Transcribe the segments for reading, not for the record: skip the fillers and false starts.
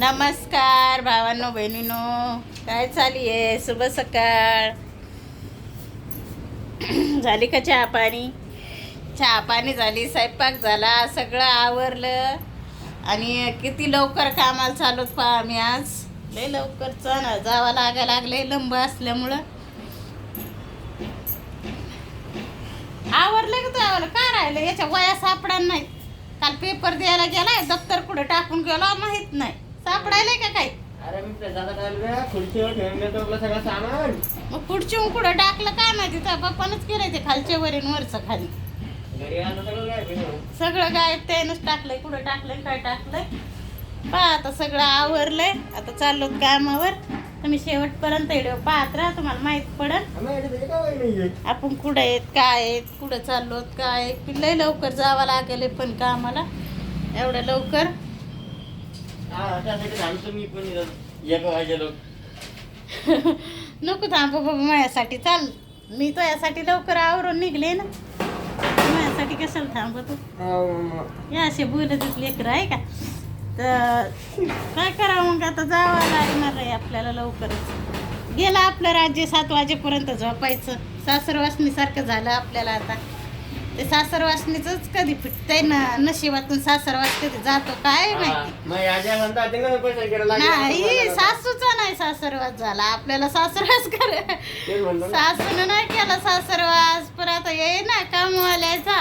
नमस्कार भावांनो बहिणींनो, काय चालली आहे? शुभ सकाळ. झाली का चहा पाणी? चहा पाणी झाली, स्वयंपाक झाला, सगळं आवरलं. आणि किती लवकर कामाला चालूत पहा. आम्ही आज लय लवकर जावं लागायला लागले, लंब असल्यामुळं. आवरलं का? आवरलं काय राहिलं? याच्या वया सापडा नाही. काल पेपर द्यायला गेलाय, दप्तर कुठं टाकून गेला माहित नाही. सापडायला का काही? अरे मी खुर्चीवर ठेवून देतो आपलं सगळं सामान. मग खुर्चीहून कुठं टाकलं काय माहिती? त्या पप्पानंच केलंय ते खालच्या वरीन वरचं खाली. घरी आलं सगळं काय सगळं गायब त्यानंच टाकलंय. कुठं टाकलंय काय टाकलंय पहा. आता सगळं आवरलंय, आता चाललो कामावर. तुम्ही शेवटपर्यंत व्हिडिओ पाहत राहा, तुम्हाला माहित पडेल आपण कुठं आहेत, काय आहेत, कुठं चाललो, काय आहे. लय लवकर जावं लागेल पण कामाला. एवढं लवकर मी पण एक वाजेलो. नको थांब बाबा माझ्यासाठी. चाल, मी तो यासाठी लवकर आवरून निघले ना. माझ्यासाठी कशाला थांबतो? या असे बोलत लेकर आहे का? तर काय करावं मग? आता जावं लागणार आहे आपल्याला लवकरच. गेलं आपलं राज्य 7 वाजेपर्यंत झोपायचं. सासरवासनीसारखं झालं आपल्याला आता. ते सासरवासनीचंच कधी फिटतंय ना नशिबातून. सासरवास कधी जातो काय माहिती. नाही, सासूचा नाही सासरवास झाला आपल्याला. सासरवास कर सासून नाही केला सासरवास. पण आता ये ना कामवाल्याचा,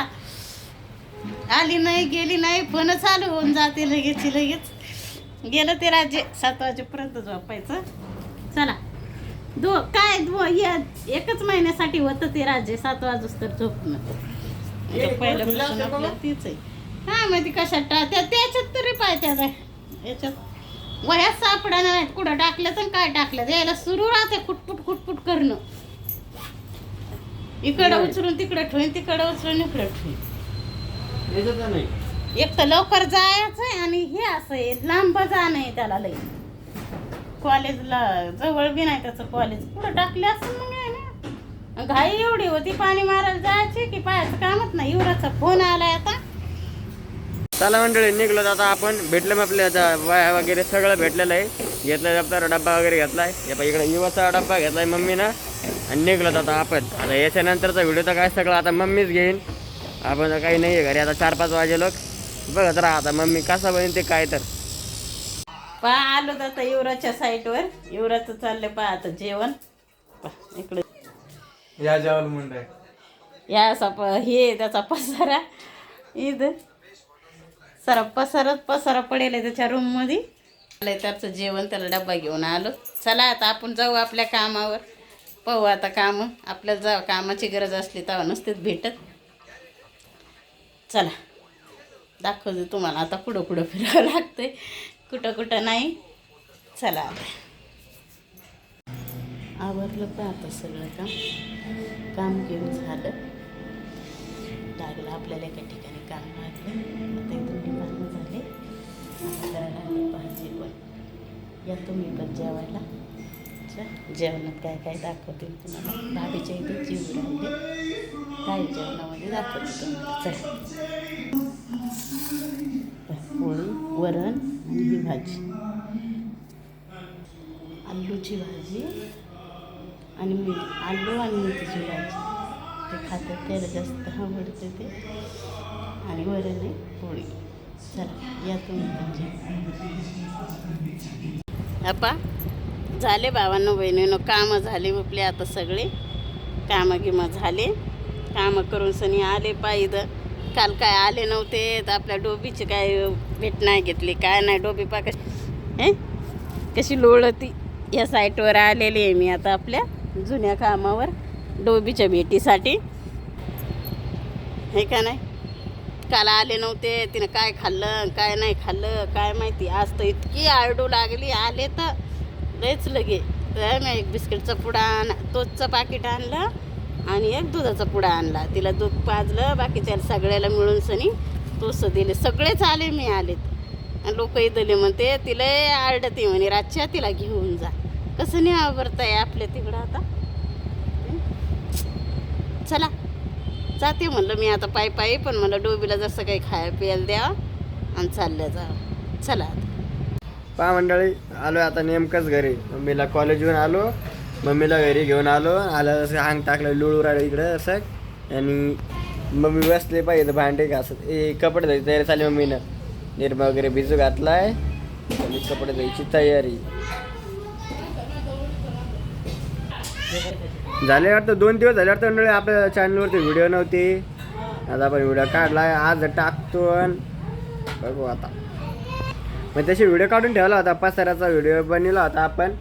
आली नाही गेली नाही, पण चालू होऊन जाते लगेच. गेलं ते राज्य 7 वाजेपर्यंत झोपायचं. चला एकच महिन्यासाठी होतं ते राज्य 7 वाजूस तर झोपणं. पहिल्यापासून आपलं तीच आहे. काय माहिती कशात त्याच्यात तरी पाहिजे. याच्यात वह्या सापडा नाही, कुठं टाकलं तर काय टाकलं यायला सुरू राहते खुटपुट करणं. इकडं उचलून तिकडं ठेवून, तिकडं उचलून इकडं ठेवून. एक तर लवकर जायचंय आणि हे असं आहे लांब जाणं आहे त्याला. लई कॉलेजला जवळ बी नाही त्याचं कॉलेज. कुठं टाकले असं मग आहे ना. घाई एवढी होती पाणी मारायला जायची की पायाचं कामच नाही. युवराचा फोन आलाय आता. चला मंडळी, निघलो आता आपण. भेटलं मग आपल्या आता वाया वगैरे सगळं भेटलेलं आहे. घेतलं दप्तर, डब्बा वगैरे घेतलाय. इकडे युवाचा डब्बा घेतलाय मम्मीनं आणि निघलो आता आपण. आता याच्यानंतरचा व्हिडिओ तर काय सगळं आता मम्मीच घेईन. आपण काही नाही आहे घरी. आता 4-5 वाजे लोक बघत राहा आता मम्मी कसा बनेल ते काय. तर पहा आलो तर आता युवराच्या साईटवर. युवराचं चाललंय पहा आता जेवण. इकडे या जेवण म्हणताय या असा हे त्याचा पसारा इथं सारा पसारा पडेल आहे त्याच्या रूममध्ये. त्याचं जेवण, त्याला डब्बा घेऊन आलो. चला आता आपण जाऊ आपल्या कामावर. पाहू आता कामं. आपल्याला जाऊ कामाची गरज असली तेव्हा नसतेच भेटत. चला दाखवते तुम्हाला आता. कुठं फिरावं लागतंय, कुठं नाही. चला आवरलं पण आता सगळं काम घेऊन झालं. लागलं आपल्याला एका ठिकाणी काम लागलं. आता इथून कामं झाले. आता करायला आले भाजी पण. या तुम्ही पण जेवायला. जेवणात काय दाखवते तुम्हाला. भाभीच्या इथे जेवू राहिले. काय जेवणामध्ये दाखवते तुम्हाला. चला पोळी, वरण आणि ही भाजी, आलूची भाजी आणि आलू आणि मेथीची भाजी. ते खातात, त्याला जास्त आवडते ते. आणि वरण आहे, पोळी. चला या तुम्ही आपा. झाले भावांनो बहिणींनो, कामं झाले आपले आता सगळे. कामं झाले. कामं करून सनी आले पाहिजे. काल काय आले नव्हते तर आपल्या डोबीची काय भेट नाही घेतली, काय नाही. डोबी पा कशी लोळती. या साईटवर आलेली आहे मी आता आपल्या जुन्या कामावर डोबीच्या भेटीसाठी. हे का नाही, काल आले नव्हते. तिनं काय खाल्लं काय नाही खाल्लं काय माहिती. आज तर इतकी आरडू लागली. आले तर लयच लगे. तर मी एक बिस्किटचा पुडा तोचचं पाकिट आणलं आणि एक दुधाचा पुडा आणला. तिला दूध पाजलं, बाकीच्या सगळ्याला मिळून सनी तोच दिले. सगळेच आले, मी आलेत. आणि लोकही दिले म्हणते. तिला आरडते म्हणे रातच्या तिला घेऊन जा. कसं नाही आवडताय आपल्या तिकडं आता. चला जाते म्हणलं मी आता पायी. पण मला डोबीला जसं काही खायला प्यायला द्यावं आणि चालल्या जावं. चला आता पहा मंडळी, आलो आता नेमकंच घरी. मम्मीला कॉलेजहून आलो, मम्मीला घरी घेऊन आलं असं हांग टाकलं लुळू राहिलं इकडं असं. आणि मम्मी बसले पाहिजे भांडे घासत. कपडे धुवायची तयारी चालली मम्मीनं. निरमा वगैरे भिजू घातलाय आणि कपडे धुवायची तयारी झाले. वाटतं 2 दिवस झाले वाटतं मंडळी आपल्या चॅनलवरती व्हिडिओ नव्हती. आता आपण व्हिडिओ काढलाय, आज टाकतो आणि बघू आता. मग तशी व्हिडिओ काढून ठेवला होता, पसाराचा व्हिडिओ बनवला होता आपण.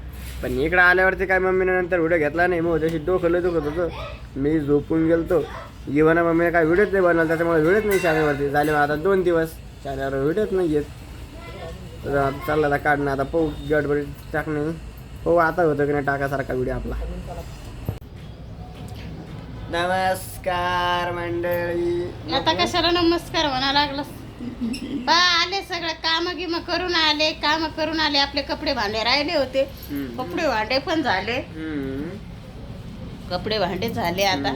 पण इकडं आल्यावरती काय मम्मीने नंतर व्हिडिओ घेतला नाही. मग तशी डोकं लय दुखत होतं, मी झोपून गेलतो. जीवना मम्मीने काय व्हिडिओच नाही बनवला, त्याच्यामुळे व्हिडिओच नाही चॅनलवरती. झाले मग आता 2 दिवस चॅनलवर व्हिडिओच नाही येत. तर आता चालला आता काढणं, आता पाहू गडबडी टाकणे, पाहू आता होतं की नाही टाकासारखा व्हिडिओ आपला. नमस्कार मंडळी. आता कशाला नमस्कार म्हणा लागला. बा आले सगळं काम करून आले. आपले कपडे भांडे राहिले होते, कपडे भांडे पण झाले. कपडे भांडे झाले. आता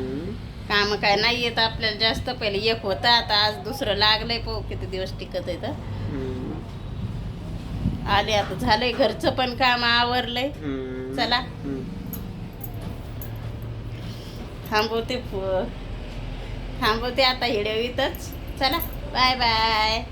काम काय नाही येत आपल्याला जास्त. पहिले एक होता, आता आज दुसरं लागलंय. पाहू किती दिवस टिकत आहे तर. आले आता, झालंय घरचं पण काम आवरलंय. चला थांबवते आता व्हिडिओ इथंच. चला बाय बाय.